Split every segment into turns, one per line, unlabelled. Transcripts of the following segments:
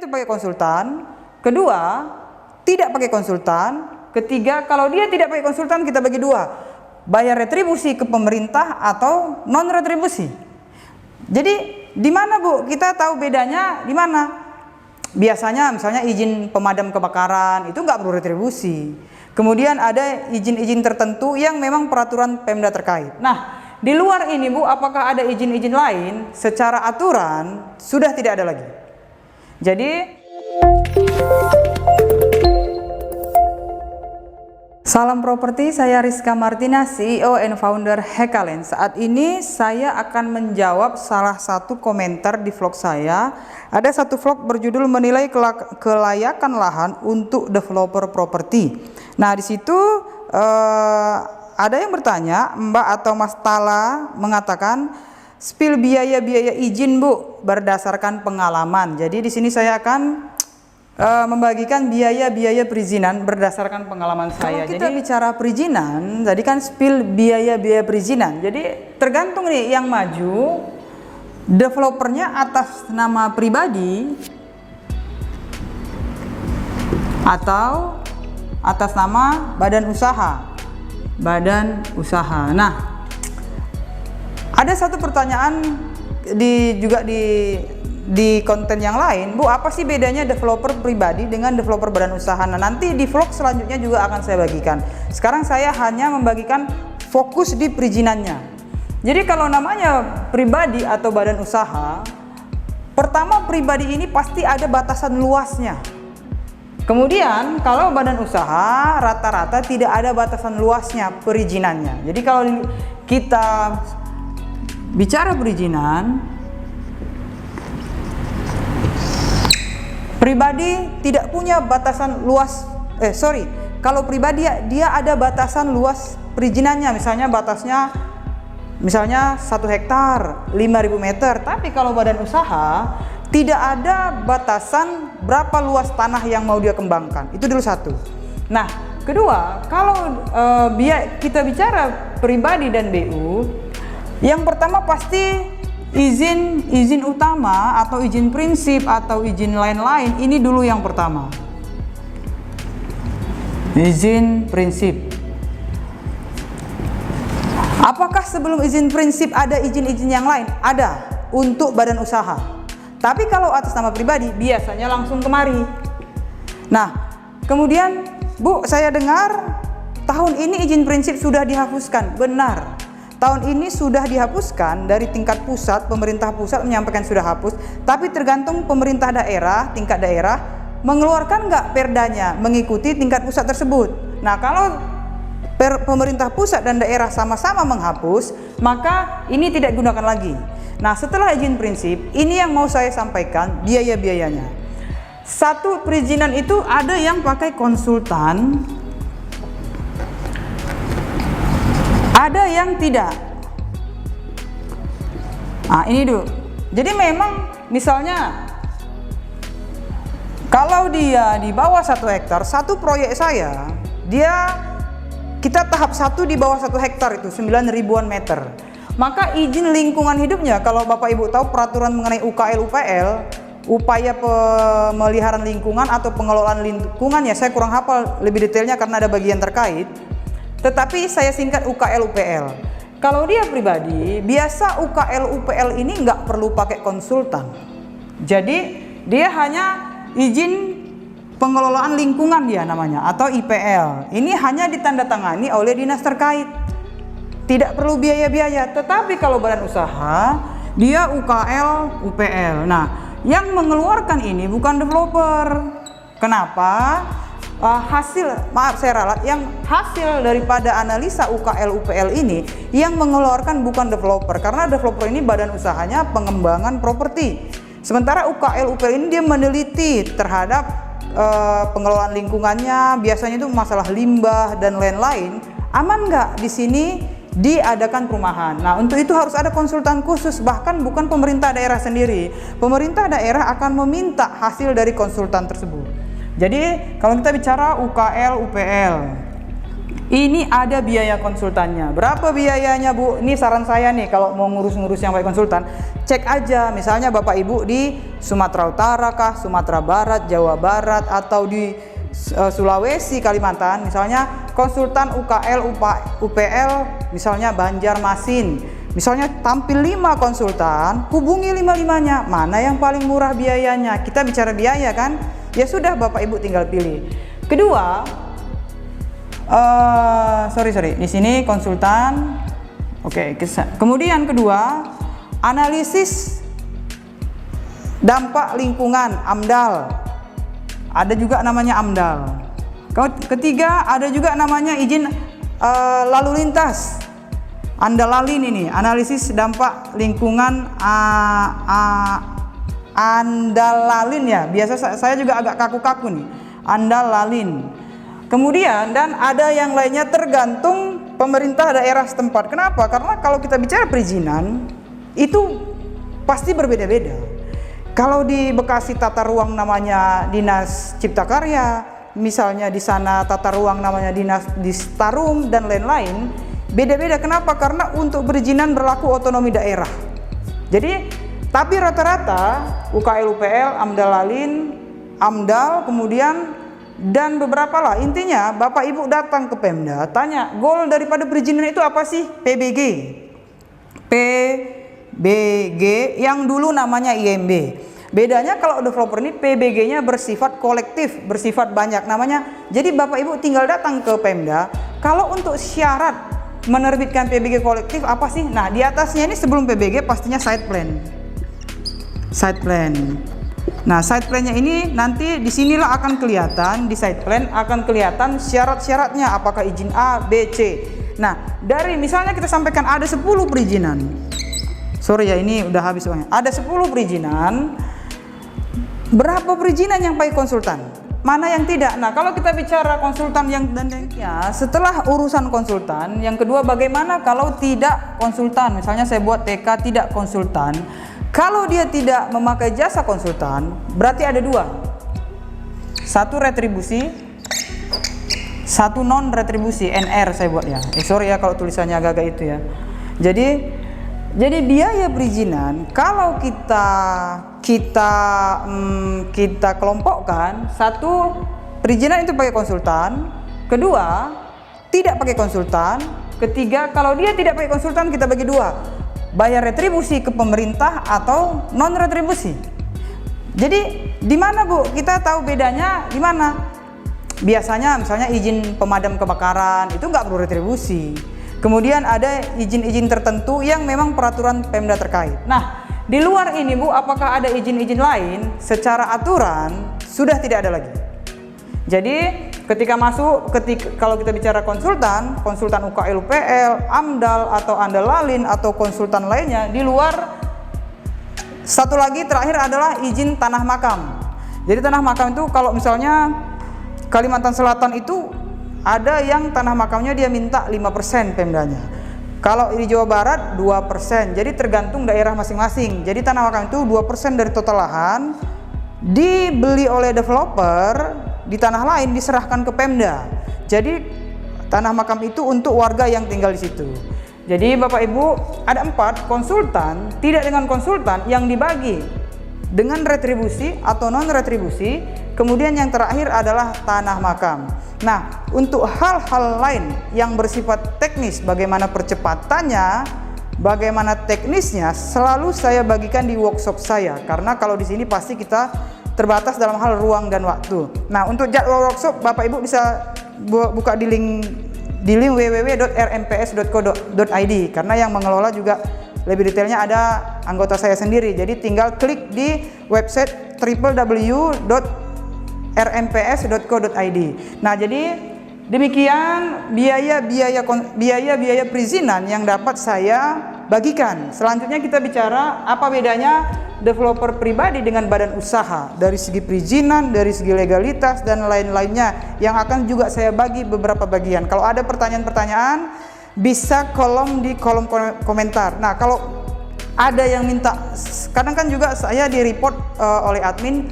itu pakai konsultan, kedua tidak pakai konsultan, ketiga kalau dia tidak pakai konsultan kita bagi dua, bayar retribusi ke pemerintah atau non retribusi. Jadi di mana Bu kita tahu bedanya di mana? Biasanya misalnya izin pemadam kebakaran itu nggak perlu retribusi. Kemudian ada izin-izin tertentu yang memang peraturan Pemda terkait. Nah, di luar ini Bu, apakah ada izin-izin lain? Secara aturan sudah tidak ada lagi. Jadi salam properti, saya Rizka Martina, CEO and founder Hekalen. Saat ini saya akan menjawab salah satu komentar di vlog saya. Ada satu vlog berjudul menilai kelayakan lahan untuk developer properti. Nah, di situ ada yang bertanya, Mbak atau Mas Tala mengatakan spill biaya-biaya izin Bu berdasarkan pengalaman. Jadi di sini saya akan membagikan biaya-biaya perizinan berdasarkan pengalaman saya. Kalau kita bicara perizinan, tadi kan spill biaya-biaya perizinan. Jadi tergantung nih yang maju, developernya atas nama pribadi atau atas nama badan usaha. Badan usaha. Nah, ada satu pertanyaan juga di konten yang lain, Bu, apa sih bedanya developer pribadi dengan developer badan usaha? Nah, nanti di vlog selanjutnya juga akan saya bagikan. Sekarang saya hanya membagikan fokus di perizinannya. Jadi kalau namanya pribadi atau badan usaha, pertama pribadi ini pasti ada batasan luasnya. Kemudian kalau badan usaha rata-rata tidak ada batasan luasnya perizinannya. Jadi kalau kita bicara perizinan, pribadi tidak punya batasan luas, kalau pribadi dia ada batasan luas perizinannya, misalnya batasnya 1 hektar 5.000 meter. Tapi kalau badan usaha tidak ada batasan berapa luas tanah yang mau dia kembangkan. Itu dulu satu. Nah, kedua, kalau kita bicara pribadi dan BU, yang pertama pasti izin utama atau izin prinsip atau izin lain-lain, ini dulu yang pertama. Izin prinsip. Apakah sebelum izin prinsip ada izin-izin yang lain? Ada untuk badan usaha. Tapi kalau atas nama pribadi biasanya langsung kemari. Nah, kemudian Bu, saya dengar tahun ini izin prinsip sudah dihapuskan. Benar. Tahun ini sudah dihapuskan dari tingkat pusat, pemerintah pusat menyampaikan sudah hapus, tapi tergantung pemerintah daerah, tingkat daerah mengeluarkan nggak perdanya mengikuti tingkat pusat tersebut. Nah, kalau pemerintah pusat dan daerah sama-sama menghapus, maka ini tidak digunakan lagi. Nah, setelah izin prinsip, ini yang mau saya sampaikan biaya-biayanya. Satu, perizinan itu ada yang pakai konsultan, ada yang tidak. Nah, ini dulu. Jadi memang misalnya kalau dia di bawah 1 hektar, satu proyek saya, kita tahap 1 di bawah 1 hektar itu 9.000-an meter. Maka izin lingkungan hidupnya, kalau Bapak Ibu tahu peraturan mengenai UKL UPL, upaya pemeliharaan lingkungan atau pengelolaan lingkungan, ya saya kurang hafal lebih detailnya karena ada bagian terkait. Tetapi saya singkat UKL UPL. Kalau dia pribadi, biasa UKL UPL ini nggak perlu pakai konsultan. Jadi dia hanya izin pengelolaan lingkungan dia namanya atau IPL. Ini hanya ditandatangani oleh dinas terkait. Tidak perlu biaya-biaya. Tetapi kalau badan usaha, dia UKL UPL. Nah, yang mengeluarkan ini bukan developer. Kenapa? Hasil daripada analisa UKL UPL ini yang mengeluarkan bukan developer, karena developer ini badan usahanya pengembangan properti, sementara UKL UPL ini dia meneliti terhadap pengelolaan lingkungannya, biasanya itu masalah limbah dan lain-lain. Aman nggak di sini diadakan perumahan? Nah, untuk itu harus ada konsultan khusus, bahkan bukan pemerintah daerah sendiri. Pemerintah daerah akan meminta hasil dari konsultan tersebut. Jadi kalau kita bicara UKL UPL, Ini ada biaya konsultannya. Berapa biayanya, Bu? Ini saran saya nih, kalau mau ngurus-ngurus yang pakai konsultan, cek aja misalnya Bapak Ibu di Sumatera Utara kah, Sumatera Barat, Jawa Barat, atau di Sulawesi, Kalimantan, misalnya konsultan UKL, UPL, misalnya Banjarmasin, misalnya tampil 5 konsultan, hubungi 5-5-nya, mana yang paling murah biayanya. Kita bicara biaya kan, ya sudah Bapak Ibu tinggal pilih. Kedua, sorry, di sini konsultan, oke, kemudian kedua, analisis dampak lingkungan, AMDAL. Ada juga namanya AMDAL. Ketiga, ada juga namanya izin lalu lintas, ANDALALIN. Ini analisis dampak lingkungan ANDALALIN ya. Biasa saya juga agak kaku-kaku nih, ANDALALIN. Kemudian dan ada yang lainnya tergantung pemerintah daerah setempat. Kenapa? Karena kalau kita bicara perizinan itu pasti berbeda-beda. Kalau di Bekasi tata ruang namanya Dinas Cipta Karya, misalnya di sana tata ruang namanya Dinas Distarum dan lain-lain, beda-beda. Kenapa? Karena untuk perizinan berlaku otonomi daerah. Jadi, tapi rata-rata UKL, UPL, AMDALALIN, AMDAL, kemudian dan beberapa lah. Intinya Bapak Ibu datang ke Pemda, tanya goal daripada perizinan itu apa sih? PBG yang dulu namanya IMB. Bedanya kalau developer ini PBG-nya bersifat kolektif, bersifat banyak namanya. Jadi Bapak Ibu tinggal datang ke Pemda. Kalau untuk syarat menerbitkan PBG kolektif apa sih? Nah, di atasnya ini sebelum PBG pastinya site plan. Nah, site plan-nya ini nanti disinilah akan kelihatan, di site plan akan kelihatan syarat-syaratnya, apakah izin A, B, C. Nah, dari misalnya kita sampaikan ada 10 perizinan. Sorry ya, ini udah habis uangnya. Ada 10 perizinan. Berapa perizinan yang pakai konsultan? Mana yang tidak? Nah, kalau kita bicara konsultan yang ya, setelah urusan konsultan, yang kedua bagaimana kalau tidak konsultan? Misalnya saya buat TK tidak konsultan. Kalau dia tidak memakai jasa konsultan, berarti ada 2. 1 retribusi, 1 non retribusi, NR saya buat ya. Sorry ya kalau tulisannya agak-agak itu ya. Jadi biaya perizinan kalau kita kelompokkan, 1 perizinan itu pakai konsultan, kedua tidak pakai konsultan, ketiga kalau dia tidak pakai konsultan kita bagi 2, bayar retribusi ke pemerintah atau non retribusi. Jadi di mana Bu kita tahu bedanya di mana? Biasanya misalnya izin pemadam kebakaran itu nggak perlu retribusi. Kemudian ada izin-izin tertentu yang memang peraturan Pemda terkait. Nah, di luar ini Bu, apakah ada izin-izin lain? Secara aturan sudah tidak ada lagi. Jadi ketika masuk, kalau kita bicara konsultan UKL, UPL, AMDAL atau ANDALALIN atau konsultan lainnya, di luar satu lagi terakhir adalah izin tanah makam. Jadi tanah makam itu kalau misalnya Kalimantan Selatan itu ada yang tanah makamnya dia minta 5% Pemdanya. Kalau di Jawa Barat 2%. Jadi tergantung daerah masing-masing. Jadi tanah makam itu 2% dari total lahan dibeli oleh developer, di tanah lain diserahkan ke Pemda. Jadi tanah makam itu untuk warga yang tinggal di situ. Jadi Bapak Ibu ada 4 konsultan, tidak dengan konsultan yang dibagi dengan retribusi atau non retribusi. Kemudian yang terakhir adalah tanah makam. Nah, untuk hal-hal lain yang bersifat teknis, bagaimana percepatannya, bagaimana teknisnya, selalu saya bagikan di workshop saya. Karena kalau di sini pasti kita terbatas dalam hal ruang dan waktu. Nah, untuk jadwal workshop Bapak Ibu bisa buka di link www.rmps.co.id karena yang mengelola juga lebih detailnya ada anggota saya sendiri. Jadi tinggal klik di website www.rmps.co.id. Nah, jadi demikian biaya perizinan yang dapat saya bagikan. Selanjutnya kita bicara apa bedanya developer pribadi dengan badan usaha dari segi perizinan, dari segi legalitas dan lain-lainnya yang akan juga saya bagi beberapa bagian. Kalau ada pertanyaan-pertanyaan bisa di kolom komentar. Nah, kalau ada yang minta, kadang kan juga saya di report oleh admin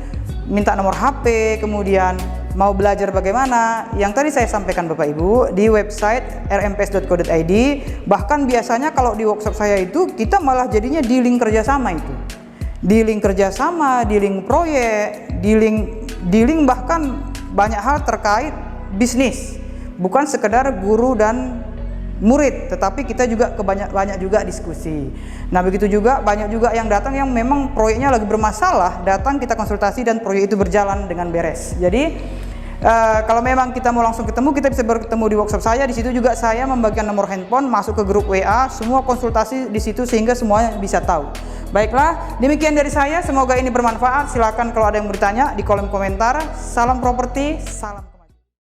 minta nomor HP, kemudian mau belajar bagaimana, yang tadi saya sampaikan Bapak Ibu di website rmps.co.id. Bahkan biasanya kalau di workshop saya itu kita malah jadinya di link kerjasama itu, di link kerjasama, di link proyek, di link bahkan banyak hal terkait bisnis, bukan sekedar guru dan murid, tetapi kita juga banyak juga diskusi. Nah begitu juga banyak juga yang datang yang memang proyeknya lagi bermasalah, datang kita konsultasi dan proyek itu berjalan dengan beres. Jadi kalau memang kita mau langsung ketemu, kita bisa bertemu di workshop saya. Di situ juga saya membagikan nomor handphone, masuk ke grup WA, semua konsultasi di situ sehingga semuanya bisa tahu. Baiklah, demikian dari saya. Semoga ini bermanfaat. Silakan kalau ada yang bertanya di kolom komentar. Salam properti, salam.